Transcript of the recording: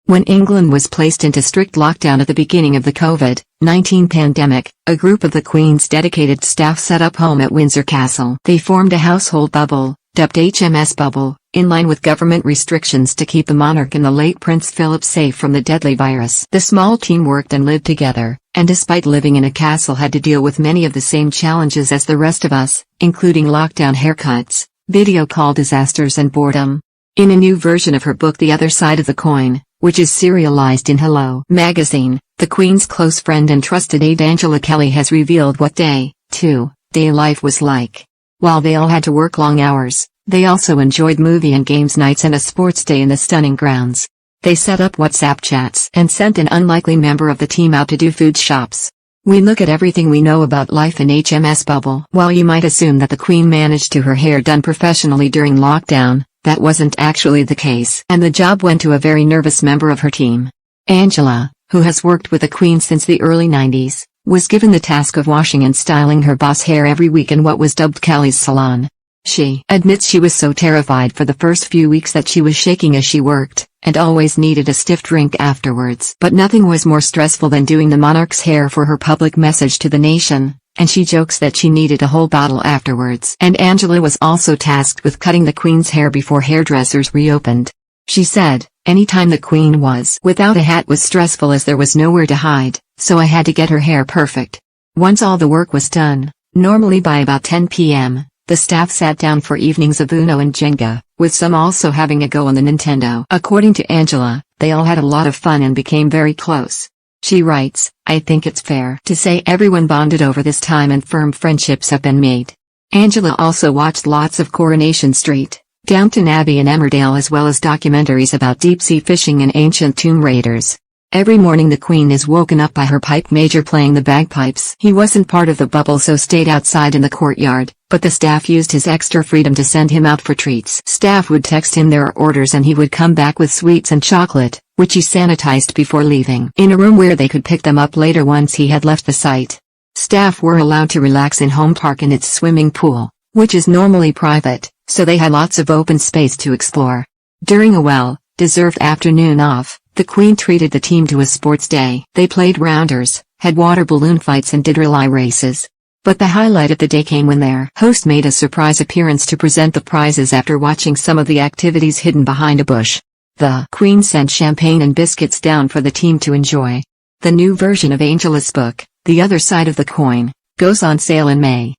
When England was placed into strict lockdown at the beginning of the COVID-19 pandemic, a group of the Queen's dedicated staff set up home at Windsor Castle. They formed a household bubble, dubbed HMS Bubble, in line with government restrictions to keep the monarch and the late Prince Philip safe from the deadly virus. The small team worked and lived together, and despite living in a castle had to deal with many of the same challenges as the rest of us, including lockdown haircuts, video call disasters and boredom. In a new version of her book The Other Side of the Coin, which is serialized in Hello magazine, the Queen's close friend and trusted aide Angela Kelly has revealed what day life was like. While they all had to work long hours, they also enjoyed movie and games nights and a sports day in the stunning grounds. They set up WhatsApp chats and sent an unlikely member of the team out to do food shops. We look at everything we know about life in HMS Bubble. While you might assume that the Queen managed to her hair done professionally during lockdown, that wasn't actually the case, and the job went to a very nervous member of her team. Angela, who has worked with the Queen since the early 90s, was given the task of washing and styling her boss' hair every week in what was dubbed Kelly's salon. She admits she was so terrified for the first few weeks that she was shaking as she worked, and always needed a stiff drink afterwards. But nothing was more stressful than doing the monarch's hair for her public message to the nation, and she jokes that she needed a whole bottle afterwards. And Angela was also tasked with cutting the Queen's hair before hairdressers reopened. She said, "Anytime the Queen was without a hat was stressful as there was nowhere to hide, so I had to get her hair perfect." Once all the work was done, normally by about 10 p.m., the staff sat down for evenings of Uno and Jenga, with some also having a go on the Nintendo. According to Angela, they all had a lot of fun and became very close. She writes, "I think it's fair to say everyone bonded over this time and firm friendships have been made." Angela also watched lots of Coronation Street, Downton Abbey and Emmerdale, as well as documentaries about deep-sea fishing and ancient tomb raiders. Every morning the Queen is woken up by her pipe major playing the bagpipes. He wasn't part of the bubble so stayed outside in the courtyard, but the staff used his extra freedom to send him out for treats. Staff would text him their orders and he would come back with sweets and chocolate, which he sanitized before leaving, in a room where they could pick them up later once he had left the site. Staff were allowed to relax in Home Park in its swimming pool, which is normally private, so they had lots of open space to explore. During a well-deserved afternoon off, the Queen treated the team to a sports day. They played rounders, had water balloon fights and did relay races. But the highlight of the day came when their host made a surprise appearance to present the prizes after watching some of the activities hidden behind a bush. The Queen sent champagne and biscuits down for the team to enjoy. The new version of Angela's book, The Other Side of the Coin, goes on sale in May.